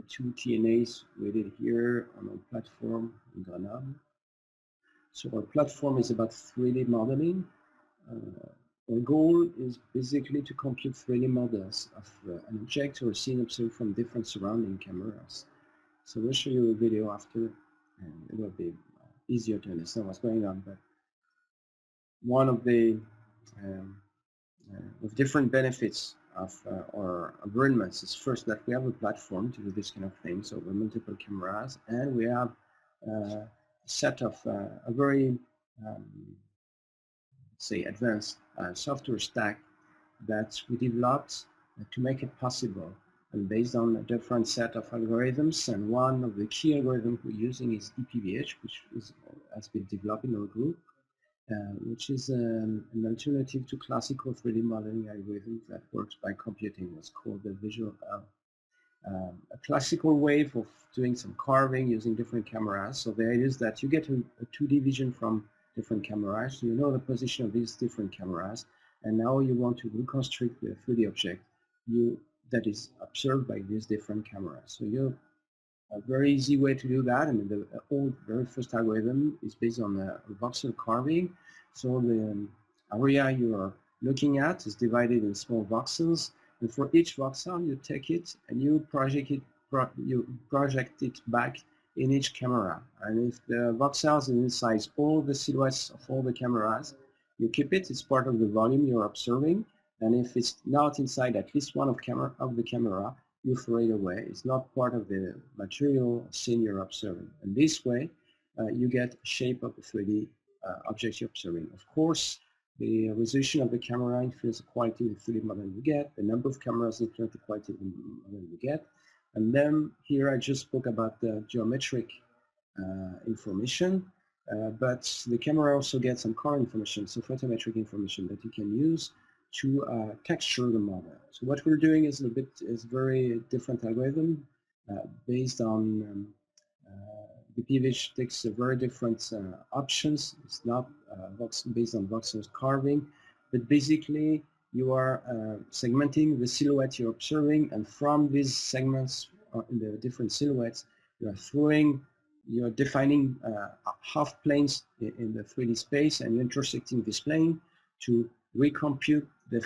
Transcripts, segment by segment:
two TNAs we did here on our platform in Grenoble. So our platform is about 3D modeling. Our goal is basically to compute 3D models of an object or a scene observed from different surrounding cameras. So we'll show you a video after, and it will be easier to understand what's going on. But one of the with different benefits of our environments is first that we have a platform to do this kind of thing. So we're multiple cameras, and we have a set of a very say advanced software stack that we developed to make it possible, and based on a different set of algorithms. And one of the key algorithms we're using is DPVH, which has been developed in our group, which is an alternative to classical 3D modeling algorithm that works by computing what's called the Visionair. A classical way of doing some carving using different cameras. So the idea is that you get a 2D vision from different cameras, so you know the position of these different cameras, and now you want to reconstruct the 3D object that is observed by these different cameras. So a very easy way to do that, and the very first algorithm is based on voxel carving. So the area you are looking at is divided in small voxels, and for each voxel you take it and you project it back in each camera. And if the voxels is inside all the silhouettes of all the cameras, you keep it. It's part of the volume you're observing. And if it's not inside at least one of the camera, you throw it away. It's not part of the material scene you're observing. And this way, you get a shape of the 3D objects you're observing. Of course, the resolution of the camera influences the quality of the 3D model you get. The number of cameras influence the quality of the model you get. And then here I just spoke about the geometric information, but the camera also gets some color information, so photometric information that you can use to texture the model. So what we're doing is very different algorithm based on the PVH takes a very different options. It's not based on voxel carving, but basically you are segmenting the silhouette you're observing, and from these segments in the different silhouettes, you're defining half planes in the 3D space, and you're intersecting this plane to recompute the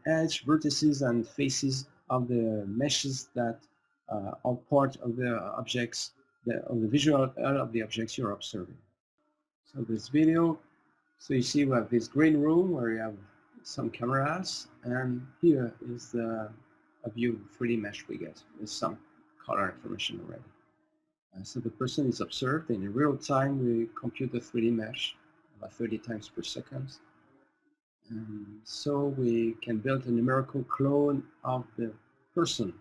edge, vertices, and faces of the meshes that are part of the objects, of the visual of the objects you're observing. So this video, so you see we have this green room where you have some cameras, and here is a view 3D mesh we get with some color information already. So the person is observed, and in real time we compute the 3D mesh about 30 times per second. So we can build a numerical clone of the person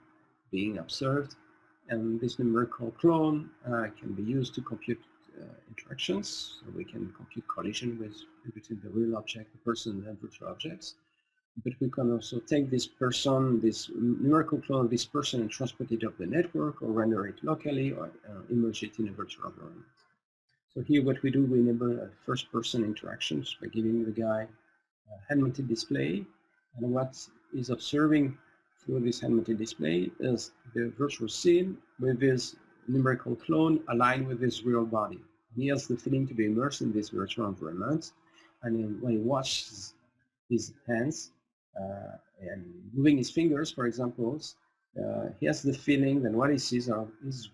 being observed, and this numerical clone can be used to compute interactions. So we can compute collision between the real object, the person, and virtual objects. But we can also take this numerical clone of this person, and transport it off the network, or render it locally, or immerse it in a virtual environment. So here what we do, we enable a first-person interactions by giving the guy a hand-mounted display, and what is observing through this hand-mounted display is the virtual scene with this numerical clone aligned with his real body. He has the feeling to be immersed in this virtual environment, and when he watches his hands and moving his fingers, for example, he has the feeling that what he sees is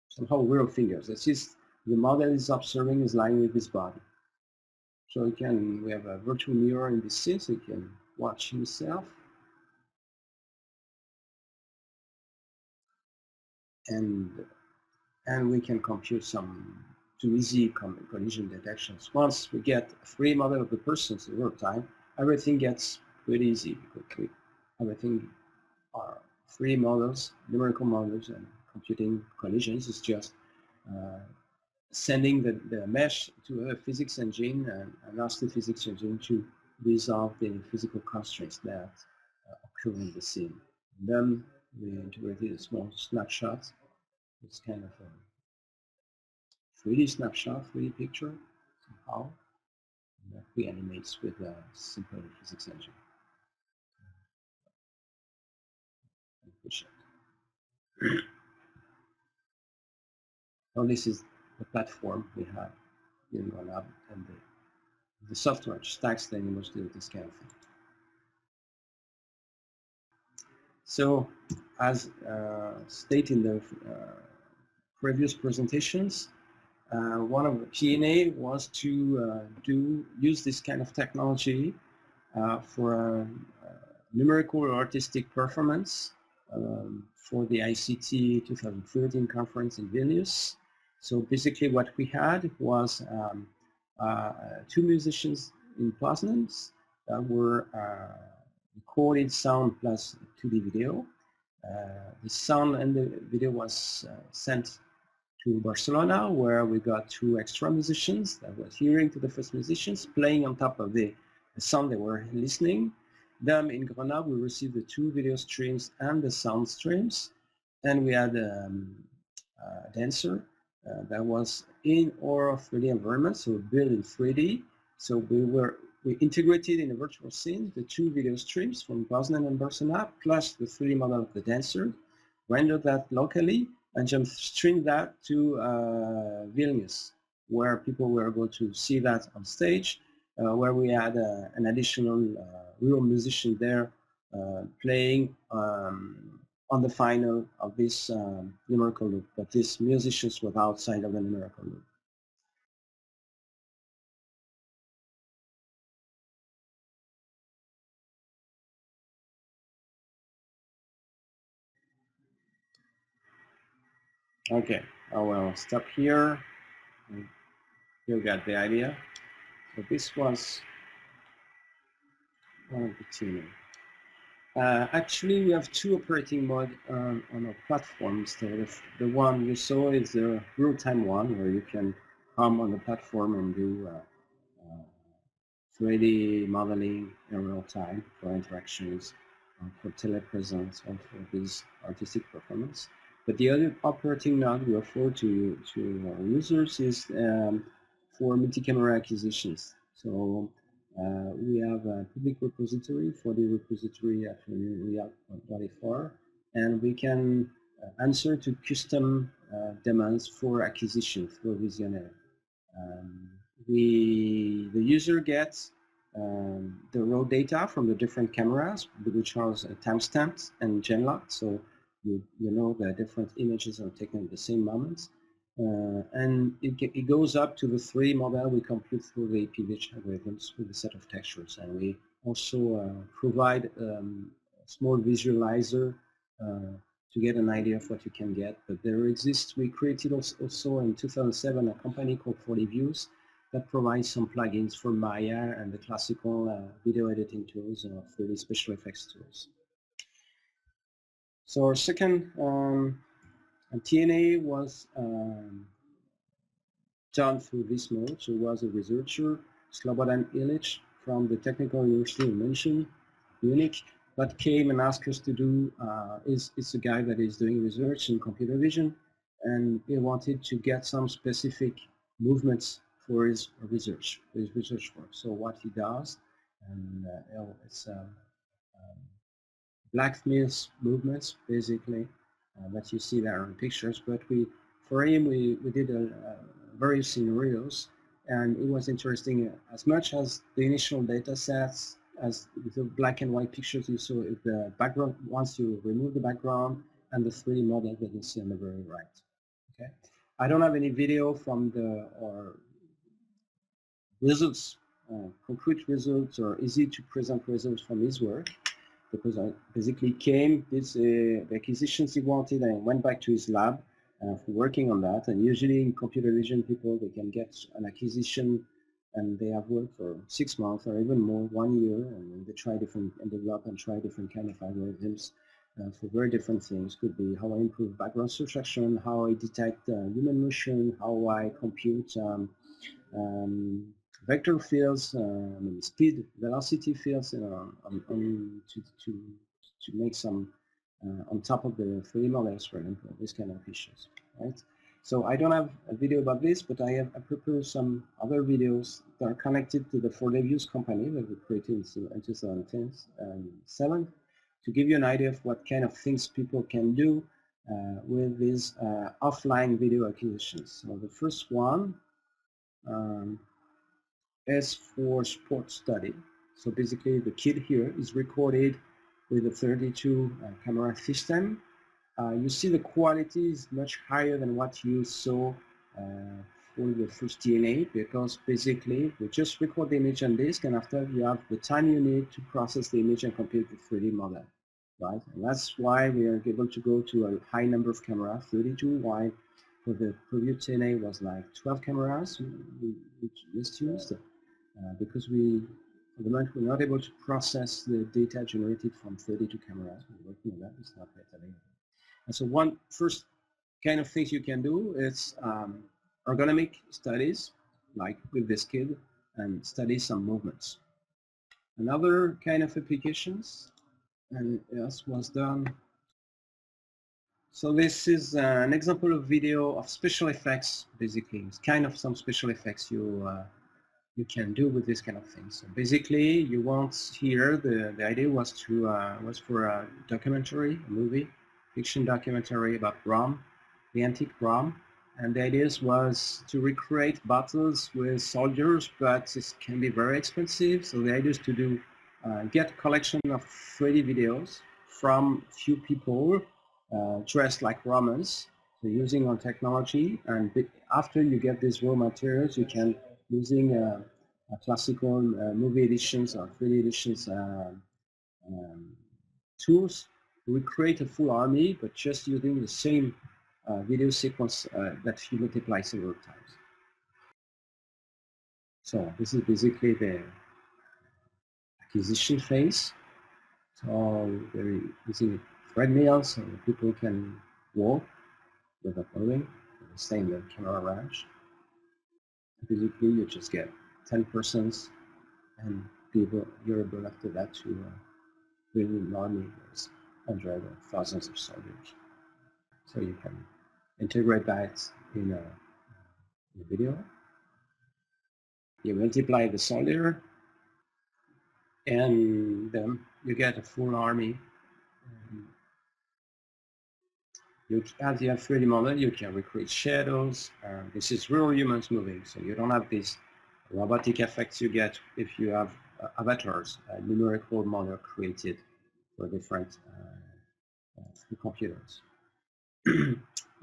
somehow real fingers. That is, the model is observing is lying with his body. So we have a virtual mirror in this scene, so he can watch himself. And we can compute some easy collision detections. Once we get a 3D model of the person in real time, everything gets pretty easy quickly. Everything are 3D models, numerical models, and computing collisions is just sending the mesh to a physics engine and ask the physics engine to resolve the physical constraints that occur in the scene. And then we integrated a small snapshot. It's kind of a 3D snapshot, 3D picture somehow, that we animate with a simple physics engine. And push it. So this is the platform we have in Grenoble, and the software stacks that enables to do this kind of thing. So, as stated in the previous presentations, one of the P&A was to use this kind of technology for numerical or artistic performance for the ICT 2013 conference in Vilnius. So basically what we had was two musicians in Poznan that were recorded sound plus 2D video. The sound and the video was sent to Barcelona, where we got two extra musicians that was hearing to the first musicians playing on top of the sound they were listening. Then in Grenoble, we received the two video streams and the sound streams, and we had a dancer that was in our 3D environment, so built in 3D. So we integrated in a virtual scene the two video streams from Poznan and Barcelona, plus the 3D model of the dancer, rendered that locally, and just streamed that to Vilnius, where people were able to see that on stage, where we had an additional real musician there playing on the final of this numerical loop, but these musicians were outside of the numerical loop. Okay, I will stop here. You got the idea. So this was one of the tuning. Actually, we have two operating modes on our platforms. The one you saw is the real-time one, where you can come on the platform and do 3D modeling in real time for interactions, for telepresence, or for this artistic performance. But the other operating mode we offer to our users is for multi-camera acquisitions. So we have a public repository for the repository at Inria.24, and we can answer to custom demands for acquisition through Visionair. The user gets the raw data from the different cameras, which are timestamped and genlocked, so you know the different images are taken at the same moment. And it goes up to the 3D model we compute through the PVH algorithms with a set of textures. And we also provide a small visualizer to get an idea of what you can get. But there exists, we created also in 2007 a company called 40Views that provides some plugins for Maya and the classical video editing tools or 3D special effects tools. So our second TNA was done through this mode. So it was a researcher, Slobodan Ilic, from the Technical University of Munich, that came and asked us to do, it's a guy that is doing research in computer vision, and he wanted to get some specific movements for his research work. So what he does, and it's blacksmith movements, basically, that you see there in pictures. But for him, we did various scenarios, and it was interesting as much as the initial data sets, as the black and white pictures you saw, the background, once you remove the background, and the 3D model that you see on the very right. Okay, I don't have any video from or results, concrete results or easy to present results from his work, because I basically came, the acquisitions he wanted, and went back to his lab for working on that. And usually in computer vision, people, they can get an acquisition and they have worked for 6 months or even more, 1 year, and they try different and develop and try different kind of algorithms for very different things. Could be how I improve background subtraction, how I detect human motion, how I compute vector fields, speed, velocity fields, to make some on top of the 3D models, for example, this kind of issues, right? So I don't have a video about this, but I prepared some other videos that are connected to the 4Views company that we created in 2007 to give you an idea of what kind of things people can do with these offline video acquisitions. So the first one is for sports study. So basically the kid here is recorded with a 32 camera system. You see the quality is much higher than what you saw for the first DNA, because basically we just record the image on disk, and after you have the time you need to process the image and compute the 3D model, right? And that's why we are able to go to a high number of cameras, 32, while for the previous DNA was like 12 cameras we just used, because for the moment, we're not able to process the data generated from 32 cameras. We're working on that, it's not yet available. And so one first kind of things you can do is ergonomic studies, like with this kid, and study some movements. Another kind of applications, and this was done. So this is an example of video of special effects, basically. It's kind of some special effects you can do with this kind of thing. So basically, you want here, the idea was for a documentary, a movie, fiction documentary about Rome, the antique Rome, and the idea was to recreate battles with soldiers, but it can be very expensive. So the idea is to do get a collection of 3D videos from few people dressed like Romans, so using our technology, and after you get these raw materials, you can using classical movie editions or 3D editions tools, we create a full army, but just using the same video sequence that you multiply several times. So this is basically the acquisition phase. So we're using treadmills so people can walk without moving, stay in the camera range. Basically, you just get 10%, and you're able after that to build an army with hundreds or thousands of soldiers. So you can integrate that in a video. You multiply the soldier, and then you get a full army. As you have 3D model, you can recreate shadows. This is real humans moving, so you don't have these robotic effects you get if you have avatars, a numerical model created for different computers.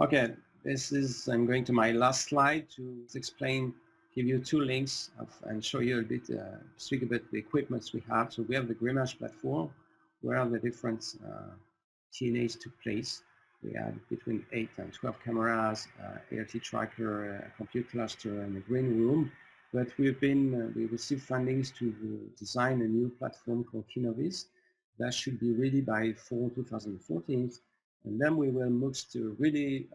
Okay, I'm going to my last slide to explain, give you two links and show you a bit, speak about the equipments we have. So we have the Grimmage platform, where the different TNAs took place. We had between 8 and 12 cameras, ART tracker, compute cluster, and a green room. But we received fundings to design a new platform called Kinovis that should be ready by fall 2014. And then we will move to really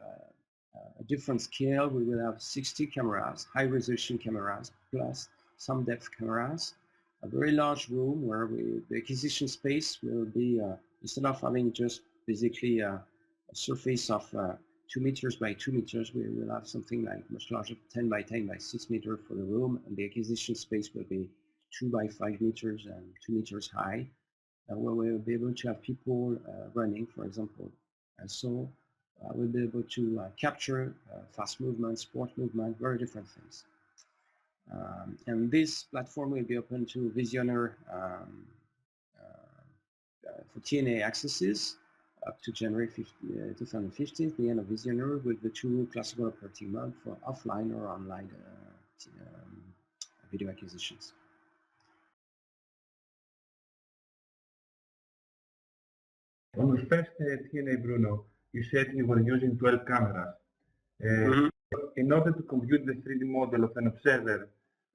a different scale. We will have 60 cameras, high resolution cameras, plus some depth cameras, a very large room where the acquisition space will be, instead of having just basically a surface of 2 meters by 2 meters, we will have something like much larger, 10 by 10 by 6 meters for the room, and the acquisition space will be 2 by 5 meters and 2 meters high, where we will be able to have people running, for example. And so we'll be able to capture fast movement, sport movement, very different things. And this platform will be open to Visionair for TNA accesses up to January 2015, the end of Visionair, with the two classical operating modes for offline or online video acquisitions. On the first TNA, Bruno, you said you were using 12 cameras. In order to compute the 3D model of an observer,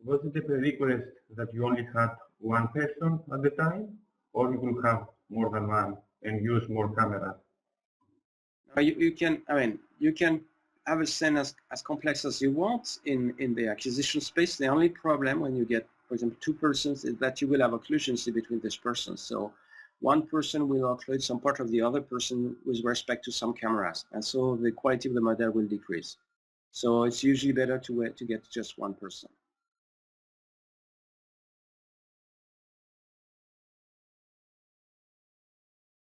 was it a prerequisite that you only had one person at the time, or you could have more than one and use more cameras? You can have a scene as complex as you want in the acquisition space. The only problem when you get, for example, 2 persons is that you will have occlusions between these persons. So one person will occlude some part of the other person with respect to some cameras, and so the quality of the model will decrease. So it's usually better to get just one person.